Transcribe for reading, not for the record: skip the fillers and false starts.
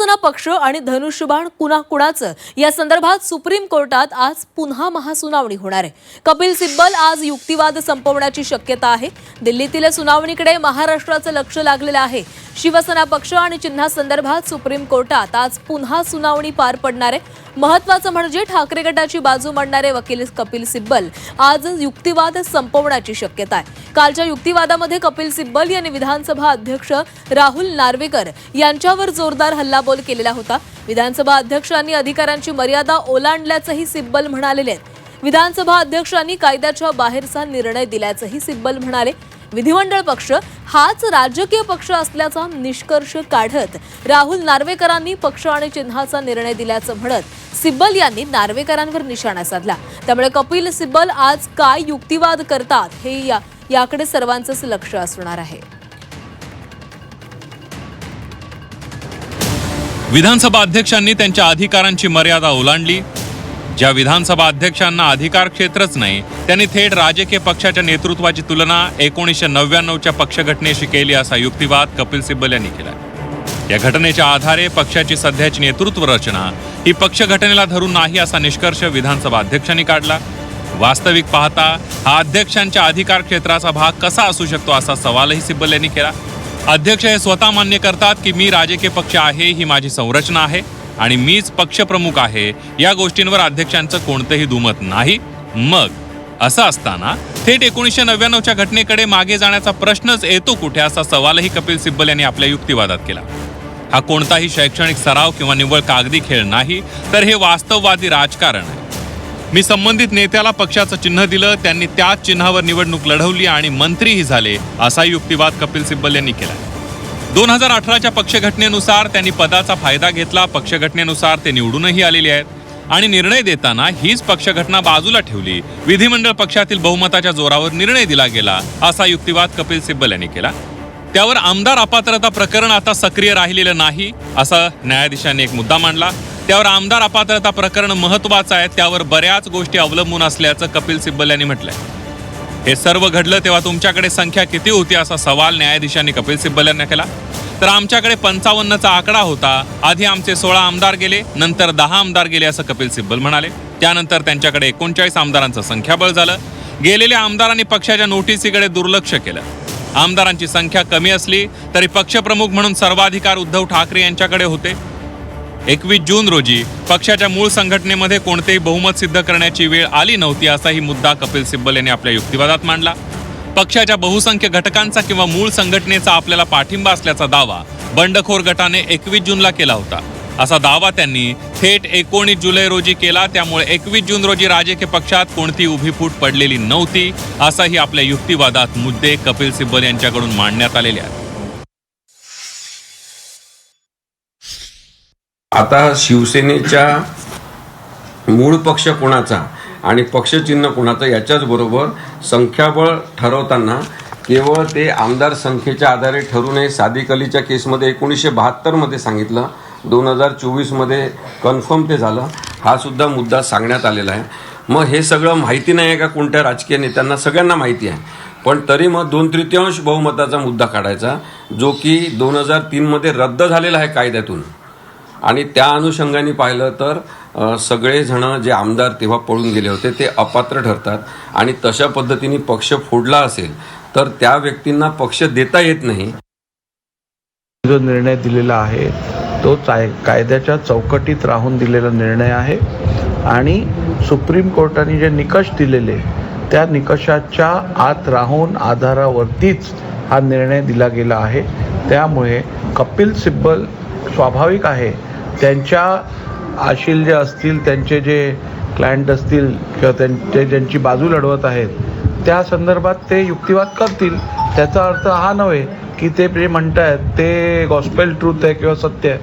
शिवसेना पक्ष आणि धनुष्यबाण कुणाकुणाचं या संदर्भात सुप्रीम कोर्टात आज पुन्हा महासुनावणी होणार आहे. कपिल सिब्बल आज युक्तिवाद संपवण्याची शक्यता आहे. दिल्लीतील सुनावणीकडे महाराष्ट्राचं लक्ष लागलेलं आहे. शिवसेना पक्ष आणि चिन्हासंदर्भात सुप्रीम कोर्टात आज पुन्हा सुनावणी पार पडणार आहे. महत्त्वाचं म्हणजे ठाकरे गटाची बाजू मांडणारे वकील कपिल सिब्बल आज युक्तिवाद संपवण्याची शक्यता आहे. कालच्या युक्तिवादामध्ये कपिल सिब्बल यांनी विधानसभा अध्यक्ष राहुल नार्वेकर यांच्यावर जोरदार हल्लाबोल केलेला होता. विधानसभा अध्यक्षांनी अधिकारांची मर्यादा ओलांडल्याचंही सिब्बल म्हणालेले आहेत. विधानसभा अध्यक्षांनी कायद्याच्या बाहेरचा निर्णय दिल्याचंही सिब्बल म्हणाले. विधिमंडळ पक्ष हाच राजकीय पक्ष असल्याचा निष्कर्ष काढत राहुल नार्वेकरांनी पक्ष आणि चिन्हाचा निर्णय दिल्याचं म्हणत सिब्बल यांनी नार्वेकरांवर निशाणा साधला. त्यामुळे कपिल सिब्बल आज काय युक्तिवाद करतात हे याकडे सर्वांचंच लक्ष असणार आहे. विधानसभा अध्यक्षांनी त्यांच्या अधिकारांची मर्यादा ओलांडली. ज्या विधानसभा अध्यक्षांना अधिकार क्षेत्रच नाही त्यांनी थेट राजकीय पक्षाच्या नेतृत्वाची तुलना 1999च्या पक्षघटनेशी केली असा युक्तिवाद कपिल सिब्बल यांनी केला. या घटनेच्या आधारे पक्षाची सध्याची नेतृत्व रचना ही पक्षघटनेला धरून नाही असा निष्कर्ष विधानसभा अध्यक्षांनी काढला. वास्तविक पाहता हा अध्यक्षांच्या अधिकार क्षेत्राचा भाग कसा असू शकतो असा सवालही सिब्बल यांनी केला. अध्यक्ष हे स्वतः मान्य करतात की मी राजकीय पक्ष आहे, ही माझी संरचना आहे आणि मीच पक्षप्रमुख आहे. या गोष्टींवर अध्यक्षांचं कोणतंही दुमत नाही. मग असं असताना थेट 1999च्या घटनेकडे मागे जाण्याचा प्रश्नच येतो कुठे असा सवालही कपिल सिब्बल यांनी आपल्या युक्तिवादात केला. हा कोणताही शैक्षणिक सराव किंवा निव्वळ कागदी खेळ नाही, तर हे वास्तववादी राजकारण आहे. मी संबंधित नेत्याला पक्षाचं चिन्ह दिलं, त्यांनी त्याच चिन्हावर निवडणूक लढवली आणि मंत्रीही झाले असा युक्तिवाद कपिल सिब्बल यांनी केला. 2018च्या पक्षघटनेनुसार त्यांनी पदाचा फायदा घेतला. पक्षघटनेनुसार ते निवडूनही आलेले आहेत आणि निर्णय देताना हीच पक्षघटना बाजूला ठेवली. विधिमंडळ पक्षातील बहुमताच्या जोरावर निर्णय दिला गेला असा युक्तिवाद कपिल सिब्बल यांनी केला. त्यावर आमदार अपात्रता प्रकरण आता सक्रिय राहिलेलं नाही असा न्यायाधीशांनी एक मुद्दा मांडला. त्यावर आमदार अपात्रता प्रकरण महत्त्वाचं आहे, त्यावर बऱ्याच गोष्टी अवलंबून असल्याचं कपिल सिब्बल यांनी म्हटलंय. हे सर्व घडलं तेव्हा तुमच्याकडे संख्या किती होती असा सवाल न्यायाधीशांनी कपिल सिब्बल यांना केला. तर आमच्याकडे 55चा आकडा होता. आधी आमचे 16 आमदार गेले, नंतर 10 आमदार गेले असं कपिल सिब्बल म्हणाले. त्यानंतर त्यांच्याकडे 39 आमदारांचं संख्याबळ झालं. गेलेल्या आमदारांनी पक्षाच्या नोटीसीकडे दुर्लक्ष केलं. आमदारांची संख्या कमी असली तरी पक्षप्रमुख म्हणून सर्वाधिकार उद्धव ठाकरे यांच्याकडे होते. 21 जून रोजी पक्षाच्या मूळ संघटनेमध्ये कोणतेही बहुमत सिद्ध करण्याची वेळ आली नव्हती असाही मुद्दा कपिल सिब्बल यांनी आपल्या युक्तिवादात मांडला. पक्षाच्या बहुसंख्य घटकांचा किंवा मूळ संघटनेचा आपल्याला पाठिंबा असल्याचा दावा बंडखोर गटाने 21 जूनला केला होता. असा दावा त्यांनी थेट 19 जुलै रोजी केला. त्यामुळे 21 जून रोजी राजकीय पक्षात कोणती उभी फूट पडलेली नव्हती असाही आपल्या युक्तिवादात मुद्दे कपिल सिब्बल यांच्याकडून मांडण्यात आलेले आहेत. आता शिवसेनेच्या मूळ पक्ष कोणाचा आणि पक्षचिन्ह कोणाचं याच्याच बरोबर संख्याबळ ठरवताना केवळ ते आमदार संख्येच्या आधारे ठरू नये. सादिक अलीच्या केसमध्ये 1972मध्ये सांगितलं, 2024मध्ये कन्फर्म ते झालं. हा सुद्धा मुद्दा सांगण्यात आलेला आहे. मग हे सगळं माहिती नाही आहे का कोणत्या राजकीय नेत्यांना? सगळ्यांना माहिती आहे. पण तरी मग 2/3 बहुमताचा मुद्दा काढायचा जो की 2003मध्ये रद्द झालेला आहे कायद्यातून. आणि त्या अनुषंगाने पाहिलं तर सगळेजण जे आमदार तेव्हा पळून गेले होते ते अपात्र ठरतात. आणि तशा पद्धतीने पक्ष फोडला असेल तर त्या व्यक्तींना पक्ष देता येत नाही. जो निर्णय दिलेला आहे तो कायद्याच्या चौकटीत राहून दिलेला निर्णय आहे आणि सुप्रीम कोर्टाने जे निकष दिलेले त्या निकषाच्या आत राहून आधारावरतीच हा निर्णय दिला गेला आहे. त्यामुळे कपिल सिब्बल स्वाभाविक आहे त्यांच्या आशील जे असतील, त्यांचे जे क्लायंट असतील किंवा त्यांचे ज्यांची बाजू लढवत आहेत त्या संदर्भात ते युक्तिवाद करतील. त्याचा अर्थ हा नव्हे की ते जे म्हणतायत ते गॉस्पेल ट्रूथ आहे किंवा सत्य आहे.